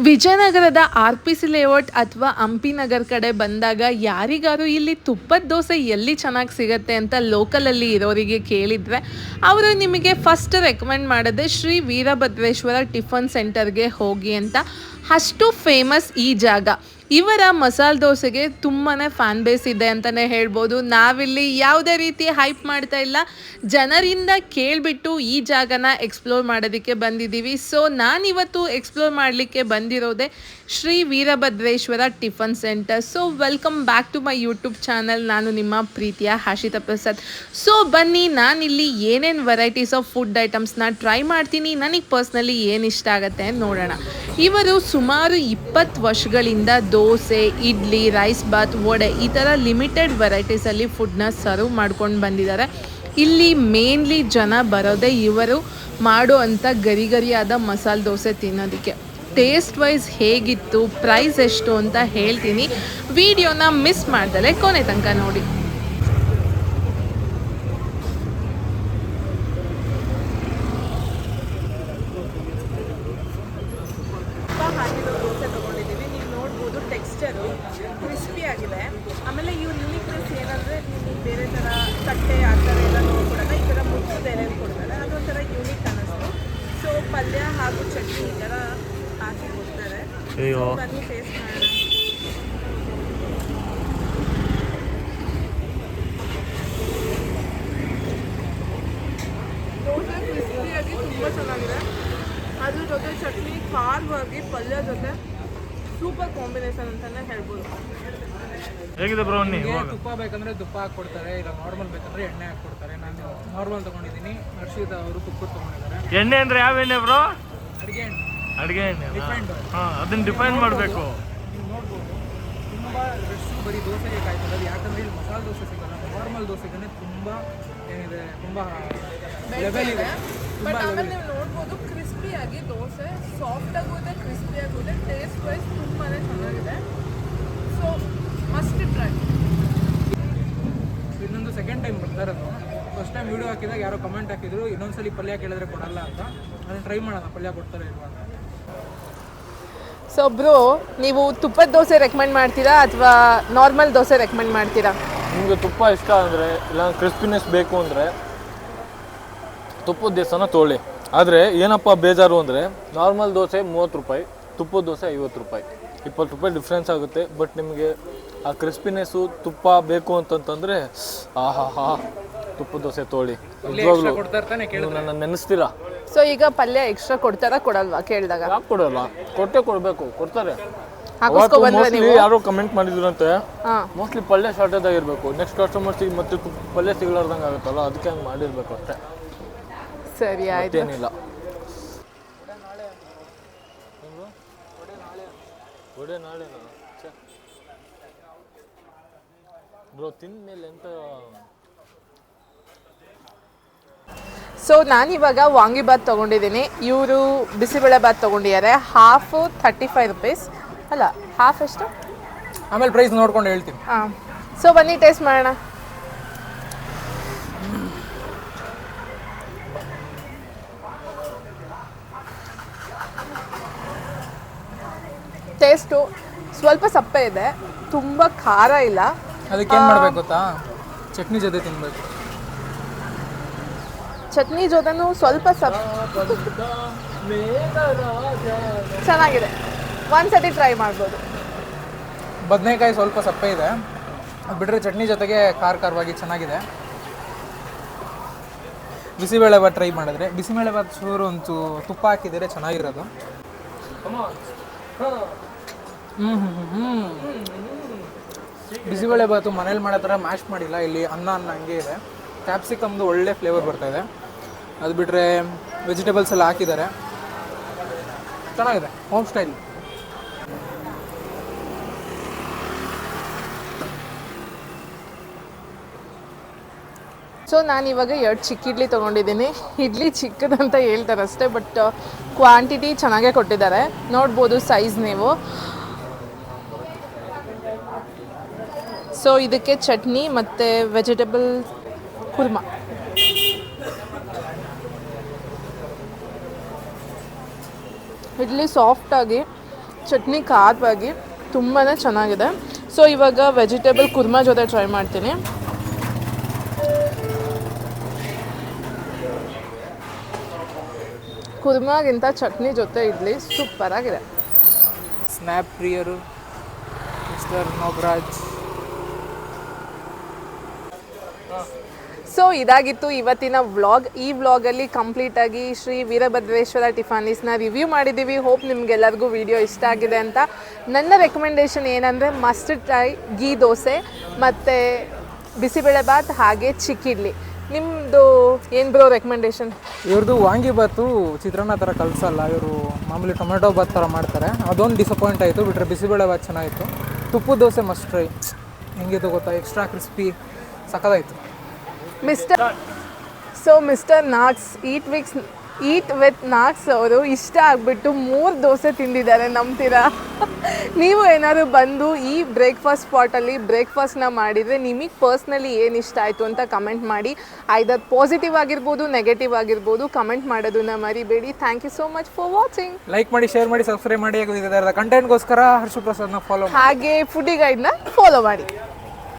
ವಿಜಯನಗರದ RPC layout ಅಥವಾ ಹಂಪಿ ನಗರ ಕಡೆ ಬಂದಾಗ ಯಾರಿಗಾರು ಇಲ್ಲಿ ತುಪ್ಪದ ದೋಸೆ ಎಲ್ಲಿ ಚೆನ್ನಾಗಿ ಸಿಗುತ್ತೆ ಅಂತ ಲೋಕಲಲ್ಲಿ ಇರೋರಿಗೆ ಕೇಳಿದರೆ ಅವರು ನಿಮಗೆ ಫಸ್ಟ್ ರೆಕಮೆಂಡ್ ಮಾಡೋದೇ ಶ್ರೀ ವೀರಭದ್ರೇಶ್ವರ ಟಿಫನ್ ಸೆಂಟರ್ಗೆ ಹೋಗಿ ಅಂತ. ಅಷ್ಟು ಫೇಮಸ್ ಈ ಜಾಗ. ಇವರ ಮಸಾಲೆ ದೋಸೆಗೆ ತುಂಬಾ ಫ್ಯಾನ್ ಬೇಸ್ ಇದೆ ಅಂತಲೇ ಹೇಳ್ಬೋದು. ನಾವಿಲ್ಲಿ ಯಾವುದೇ ರೀತಿ ಹೈಪ್ ಮಾಡ್ತಾ ಇಲ್ಲ, ಜನರಿಂದ ಕೇಳಿಬಿಟ್ಟು ಈ ಜಾಗನ ಎಕ್ಸ್ಪ್ಲೋರ್ ಮಾಡೋದಕ್ಕೆ ಬಂದಿದ್ದೀವಿ. ಸೊ ನಾನಿವತ್ತು ಎಕ್ಸ್ಪ್ಲೋರ್ ಮಾಡಲಿಕ್ಕೆ ಬಂದಿರೋದೆ Shri Veerabhadreshwara tiffin centre. So welcome back to my YouTube channel. ನಾನು ನಿಮ್ಮ ಪ್ರೀತಿಯ ಹರ್ಷಿತಾ ಪ್ರಸಾದ್. ಸೊ ಬನ್ನಿ, ನಾನಿಲ್ಲಿ ಏನೇನು ವೆರೈಟೀಸ್ ಆಫ್ ಫುಡ್ ಐಟಮ್ಸ್ನ ಟ್ರೈ ಮಾಡ್ತೀನಿ, ನನಗೆ ಪರ್ಸ್ನಲಿ ಏನು ಇಷ್ಟ ಆಗುತ್ತೆ ನೋಡೋಣ. ಇವರು ಸುಮಾರು 20 ವರ್ಷಗಳಿಂದ ದೋಸೆ, ಇಡ್ಲಿ, ರೈಸ್ ಬಾತ್, ವಡೆ ಈ ಥರ ಲಿಮಿಟೆಡ್ ವೆರೈಟೀಸಲ್ಲಿ ಫುಡ್ನ ಸರ್ವ್ ಮಾಡ್ಕೊಂಡು ಬಂದಿದ್ದಾರೆ. ಇಲ್ಲಿ ಮೇನ್ಲಿ ಜನ ಬರೋದೇ ಇವರು ಮಾಡೋ ಅಂಥ ಗರಿಗರಿಯಾದ ಮಸಾಲೆ ದೋಸೆ ತಿನ್ನೋದಕ್ಕೆ. ಟೇಸ್ಟ್ ವೈಸ್ ಹೇಗಿತ್ತು, ಪ್ರೈಸ್ ಎಷ್ಟು ಅಂತ ಹೇಳ್ತೀನಿ. ವಿಡಿಯೋನ ಮಿಸ್ ಮಾಡ್ದಲೆ ಕೊನೆ ತನಕ ನೋಡಿ. ಟೆಕ್ಸ್ಚರು ಕ್ರಿಸ್ಪಿ ಆಗಿದೆ. ಆಮೇಲೆ ಇವ್ರ ಯೂನಿಕ್ನೆಸ್ ಏನಂದರೆ, ನೀವು ಬೇರೆ ಥರ ತಟ್ಟೆ ಆ ಥರ ಎಲ್ಲ ನೋಡ್ಕೊಡಲ್ಲ, ಈ ಥರ ಮುಚ್ಚದೆ ಎಲೆ ಕೊಡ್ತಾರೆ, ಅದೊಂಥರ ಯೂನಿಕ್ ಅನ್ನಿಸ್ತು. ಸೊ ಪಲ್ಯ ಹಾಗೂ ಚಟ್ನಿ ಈ ಥರ ಹಾಕಿ ಕೊಡ್ತಾರೆ. ಬನ್ನಿ ಟೇಸ್ಟ್ ಮಾಡೋಣ. ದೋಸೆ ಕ್ರಿಸ್ಪಿಯಾಗಿ ತುಂಬ ಚೆನ್ನಾಗಿದೆ. ಅದ್ರ ಜೊತೆ ಚಟ್ನಿ ಖಾರವಾಗಿ, ಪಲ್ಯ ಜೊತೆ ಸೂಪರ್ ಕಾಂಬಿನೇಷನ್ ಅಂತಾನೆ ಹೇಳ್ಬೋದು. ಹೇಗಿದೆ ಬ್ರೋ? ತುಪ್ಪ ಬೇಕಂದ್ರೆ ತುಪ್ಪ ಹಾಕ್ಕೊಡ್ತಾರೆ, ಇಲ್ಲ ನಾರ್ಮಲ್ ಬೇಕಂದ್ರೆ ಎಣ್ಣೆ ಹಾಕ್ಕೊಡ್ತಾರೆ. ನಾನು ನಾರ್ಮಲ್ ತಗೊಂಡಿದ್ದೀನಿ, ಹರ್ಷಿತಾ ಅವರು ತುಪ್ಪ ತಗೊಂಡಿದ್ದಾರೆ. ಎಣ್ಣೆ ಅಂದ್ರೆ ಯಾವ ಎಣ್ಣೆ ಬ್ರೋ? ಅಡುಗೆ ಎಣ್ಣೆ. ಅಡುಗೆ ಎಣ್ಣೆ ಡಿಫೈನ್ಡ್. ಅದನ್ನ ಡಿಫೈನ್ ಮಾಡಬೇಕು. ನೀವು ನೋಡ್ಬೋದು ತುಂಬ ರಶ್ ಬರೀ ದೋಸೆಗೆ ಕಾಯ್ತದೆ. ಅದು ಯಾಕಂದರೆ ಇಲ್ಲಿ ಮಸಾಲೆ ದೋಸೆ ಸಿಗಲ್ಲ, ನಾರ್ಮಲ್ ದೋಸೆಗೆ ತುಂಬ ಏನಿದೆ, ತುಂಬ ಲೆವೆಲ್ ಇದೆ. ಬಟ್ ಆಮೇಲೆ ನೀವು ನೋಡ್ಬೋದು ಕ್ರಿಸ್ಪಿಯಾಗಿ ದೋಸೆ ಸಾಫ್ಟ್ ಆಗುತ್ತೆ, ಕ್ರಿಸ್ಪಿ ಆಗುತ್ತೆ. ಟೇಸ್ಟ್ ವೈಸ್ ತುಂಬಾ ಚೆನ್ನಾಗಿದೆ. So must try. ಇನ್ನೊಂದು ಸೆಕೆಂಡ್ ಟೈಮ್ ಬರ್ತಾ ಇರೋದು. ಫಸ್ಟ್ ಟೈಮ್ ವಿಡಿಯೋ ಹಾಕಿದಾಗ ಯಾರೋ ಕಮೆಂಟ್ ಹಾಕಿದ್ರು, ಇನ್ನೊಂದ್ಸಲಿ ಪಲ್ಯ ಕೇಳಿದ್ರೆ ಕೊಡಲ್ಲ ಅಂತ. ಅದನ್ನು ಟ್ರೈ ಮಾಡೋಣ, ಪಲ್ಯ ಕೊಡ್ತಾರೆ ಇಲ್ವಾ ಅಂತ. ಸೊ ಬ್ರೋ, ನೀವು ತುಪ್ಪದ ದೋಸೆ ರೆಕಮೆಂಡ್ ಮಾಡ್ತೀರಾ ಅಥವಾ ನಾರ್ಮಲ್ ದೋಸೆ ರೆಕಮೆಂಡ್ ಮಾಡ್ತೀರಾ? ನಿಮಗೆ ತುಪ್ಪ ಇಷ್ಟ ಅಂದರೆ, ಇಲ್ಲ ಕ್ರಿಸ್ಪಿನೆಸ್ ಬೇಕು ಅಂದರೆ ತುಪ್ಪದ ದೋಸೆನ ತೊಗೊಳ್ಳಿ. ಆದರೆ ಏನಪ್ಪ ಬೇಜಾರು ಅಂದರೆ, ನಾರ್ಮಲ್ ದೋಸೆ 30 ರೂಪಾಯಿ, ತುಪ್ಪದ ದೋಸೆ 50 ರೂಪಾಯಿ, 20 ರೂಪಾಯಿ ಡಿಫ್ರೆನ್ಸ್ ಆಗುತ್ತೆ. ಬಟ್ ನಿಮಗೆ ಆ ಕ್ರಿಸ್ಪಿನೆಸ್ಸು ತುಪ್ಪ ಬೇಕು ಅಂತಂತಂದರೆ ಆಹಾ ತುಪ್ಪದ ದೋಸೆ ತೊಗೊಳ್ಳಿ. ನಿಜವಾಗ್ಲೂ ನನ್ನ ನೆನೆಸ್ತೀರಾ. ಸೊ ಈಗ ಪಲ್ಯ ಎಕ್ಸ್ಟ್ರಾ ಕೊಡ್ತಾರಾ ಕೊಡಲ್ವಾ ಕೇಳಿದಾಗ? ಯಾಕೆ ಕೊಡಲ್ಲ? ಕೊಡಬೇಕು, ಕೊಡ್ತಾರೆ. ಯಾರೋ ಕಮೆಂಟ್ ಮಾಡಿದ್ರಂತೆ, ಮೋಸ್ಟ್ಲಿ ಪಲ್ಯ ಶಾರ್ಟೇಜ್ ಆಗಿರ್ಬೇಕು. ನೆಕ್ಸ್ಟ್ ಕಸ್ಟಮರ್ಸಿಗೆ ಮತ್ತೆ ಪಲ್ಯ ಸಿಗ್ಲಾರ್ದಂಗೆ ಆಗುತ್ತಲ್ಲ, ಅದಕ್ಕೆ ಹಂಗೆ ಮಾಡಿರ್ಬೇಕು ಅಷ್ಟೇ. ಸರಿ ಆಯ್ತು, ಏನಿಲ್ಲ. ಒಡೆ ನಾಳೆನಾ ಬ್ರೋ? ತಿಂದ್ಮೇಲೆ ಎಂತ? ಸೊ ನಾನಿವಾಗ ವಾಂಗಿಬಾತ್ ತೊಗೊಂಡಿದ್ದೀನಿ. ಇವರು ಬಿಸಿಬೇಳೆ ಬಾತ್ ತೊಗೊಂಡಿದ್ದಾರೆ. Half 35 rupees. ಅಲ್ಲ, ಹಾಫ್ ಎಷ್ಟು? ಆಮೇಲೆ ಪ್ರೈಸ್ ನೋಡ್ಕೊಂಡು ಹೇಳ್ತೀನಿ. ಹಾಂ, ಸೊ ಬನ್ನಿ ಟೇಸ್ಟ್ ಮಾಡೋಣ. ಟೇಸ್ಟು ಸ್ವಲ್ಪ ಸಪ್ಪೆ ಇದೆ, ತುಂಬ ಖಾರ ಇಲ್ಲ. ಅದಕ್ಕೆ ಏನು ಮಾಡಬೇಕು ಗೊತ್ತಾ? ಚಟ್ನಿ ಜೊತೆ ತಿನ್ನಬೇಕು. ಚಟ್ನಿ ಜೊತೆನೂ ಸ್ವಲ್ಪ ಚೆನ್ನಾಗಿದೆ. ಒಂದ್ಸತಿ ಟ್ರೈ ಮಾಡ್ಬೋದು. ಬದನೆಕಾಯಿ ಸ್ವಲ್ಪ ಸಪ್ಪೆ ಇದೆ, ಅದು ಬಿಟ್ಟರೆ ಚಟ್ನಿ ಜೊತೆಗೆ ಖಾರವಾಗಿ ಚೆನ್ನಾಗಿದೆ. ಬಿಸಿಬೇಳೆ ಬಾತ್ ಟ್ರೈ ಮಾಡಿದ್ರೆ, ಬಿಸಿಬೇಳೆ ಬಾತ್ ಚೂರು ಒಂದು ತುಪ್ಪ ಹಾಕಿದರೆ ಚೆನ್ನಾಗಿರೋದು. ಬಿಸಿಬೇಳೆ ಬಾತು ಮನೇಲಿ ಮಾಡೋ ಥರ ಮ್ಯಾಶ್ ಮಾಡಿಲ್ಲ, ಇಲ್ಲಿ ಅನ್ನ ಹಂಗೆ ಇದೆ. ಕ್ಯಾಪ್ಸಿಕಮ್ದು ಒಳ್ಳೆ ಫ್ಲೇವರ್ ಬರ್ತಾಯಿದೆ. ಅದು ಬಿಟ್ಟರೆ ವೆಜಿಟೇಬಲ್ಸ್ ಎಲ್ಲ ಹಾಕಿದ್ದಾರೆ, ಚೆನ್ನಾಗಿದೆ, ಹೋಮ್ ಸ್ಟೈಲ್. ಸೊ ನಾನಿವಾಗ 2 ಚಿಕ್ಕ ಇಡ್ಲಿ ತೊಗೊಂಡಿದ್ದೀನಿ. ಇಡ್ಲಿ ಚಿಕ್ಕದಂತ ಹೇಳ್ತಾರೆ ಅಷ್ಟೇ, ಬಟ್ ಕ್ವಾಂಟಿಟಿ ಚೆನ್ನಾಗೇ ಕೊಟ್ಟಿದ್ದಾರೆ. ನೋಡ್ಬೋದು ಸೈಜ್ ನೀವು. ಸೊ ಇದಕ್ಕೆ ಚಟ್ನಿ ಮತ್ತು ವೆಜಿಟೇಬಲ್ ಕುರ್ಮಾ. ಇಡ್ಲಿ ಸಾಫ್ಟಾಗಿ ಚಟ್ನಿ ಖಾರವಾಗಿ ತುಂಬಾ ಚೆನ್ನಾಗಿದೆ. ಸೊ ಇವಾಗ ವೆಜಿಟೇಬಲ್ ಕುರ್ಮಾ ಜೊತೆ ಟ್ರೈ ಮಾಡ್ತೀನಿ. ಕುರ್ಮಾಗಿಂತ ಚಟ್ನಿ ಜೊತೆ ಇಡ್ಲಿ ಸೂಪರಾಗಿದೆ. ಸ್ನ್ಯಾಪ್ ಪ್ರಿಯರು ಮಿಸ್ಟರ್ ನಾಗರಾಜ್. ಸೊ ಇದಾಗಿತ್ತು ಇವತ್ತಿನ ವ್ಲಾಗ್. ಈ ವ್ಲಾಗಲ್ಲಿ ಕಂಪ್ಲೀಟಾಗಿ ಶ್ರೀ ವೀರಭದ್ರೇಶ್ವರ ಟಿಫಾನೀಸ್ನ ರಿವ್ಯೂ ಮಾಡಿದ್ದೀವಿ. ಹೋಪ್ ನಿಮ್ಗೆಲ್ಲರಿಗೂ ವಿಡಿಯೋ ಇಷ್ಟ ಆಗಿದೆ ಅಂತ. ನನ್ನ ರೆಕಮೆಂಡೇಷನ್ ಏನಂದರೆ ಮಸ್ಟ್ ಟ್ರೈ ಗೀ ದೋಸೆ ಮತ್ತು ಬಿಸಿಬೇಳೆಬಾತ್ ಹಾಗೆ ಚಿಕ್ಕಿಡ್ಲಿ. ನಿಮ್ಮದು ಏನು ಬ್ರೋ ರೆಕಮೆಂಡೇಷನ್? ಇವ್ರದ್ದು ವಾಂಗಿಬಾತು ಚಿತ್ರಾನ್ನ ಥರ ಕಲಿಸಲ್ಲ, ಇವರು ಮಾಮೂಲಿ ಟೊಮೆಟೊ ಬಾತ್ ಥರ ಮಾಡ್ತಾರೆ. ಅದೊಂದು ಡಿಸಪಾಯಿಂಟ್ ಆಯಿತು. ಬಿಟ್ಟರೆ ಬಿಸಿಬೇಳೆಬಾತ್ ಚೆನ್ನಾಗಿತ್ತು. ತುಪ್ಪದ ದೋಸೆ ಮಸ್ಟ್ ಟ್ರೈ. ಹೆಂಗಿತ್ತು ಗೊತ್ತಾ, ಎಕ್ಸ್ಟ್ರಾ ಕ್ರಿಸ್ಪಿ ಸಕ್ಕದಾಯಿತು. Mister Nags eat with Nags ಅವರು ಇಷ್ಟ ಆಗಿಬಿಟ್ಟು 3 ದೋಸೆ ತಿಂದಿದ್ದಾರೆ, ನಂಬ್ತೀರಾ? ನೀವು ಏನಾದ್ರು ಬಂದು ಈ ಬ್ರೇಕ್ಫಾಸ್ಟ್ ಸ್ಪಾಟಲ್ಲಿ ಬ್ರೇಕ್ಫಾಸ್ಟ್ನ ಮಾಡಿದರೆ ನಿಮಗೆ ಪರ್ಸ್ನಲಿ ಏನು ಇಷ್ಟ ಆಯಿತು ಅಂತ ಕಮೆಂಟ್ ಮಾಡಿ. ಐದರ್ ಪಾಸಿಟಿವ್ ಆಗಿರ್ಬೋದು, ನೆಗೆಟಿವ್ ಆಗಿರ್ಬೋದು, ಕಮೆಂಟ್ ಮಾಡೋದನ್ನ ಮರಿಬೇಡಿ. Thank you so much for watching. Like ಮಾಡಿ, ಶೇರ್ ಮಾಡಿ, ಸಬ್ಸ್ಕ್ರೈಬ್ ಮಾಡಿ. ಕಂಟೆಂಟ್ಗೋಸ್ಕರ ಹರ್ಷ ಪ್ರಸಾದ್ನ ಫಾಲೋ ಮಾಡಿ. ಹಾಗೆ ಫುಡಿ ಗೈಡ್ನ ಫಾಲೋ ಮಾಡಿ.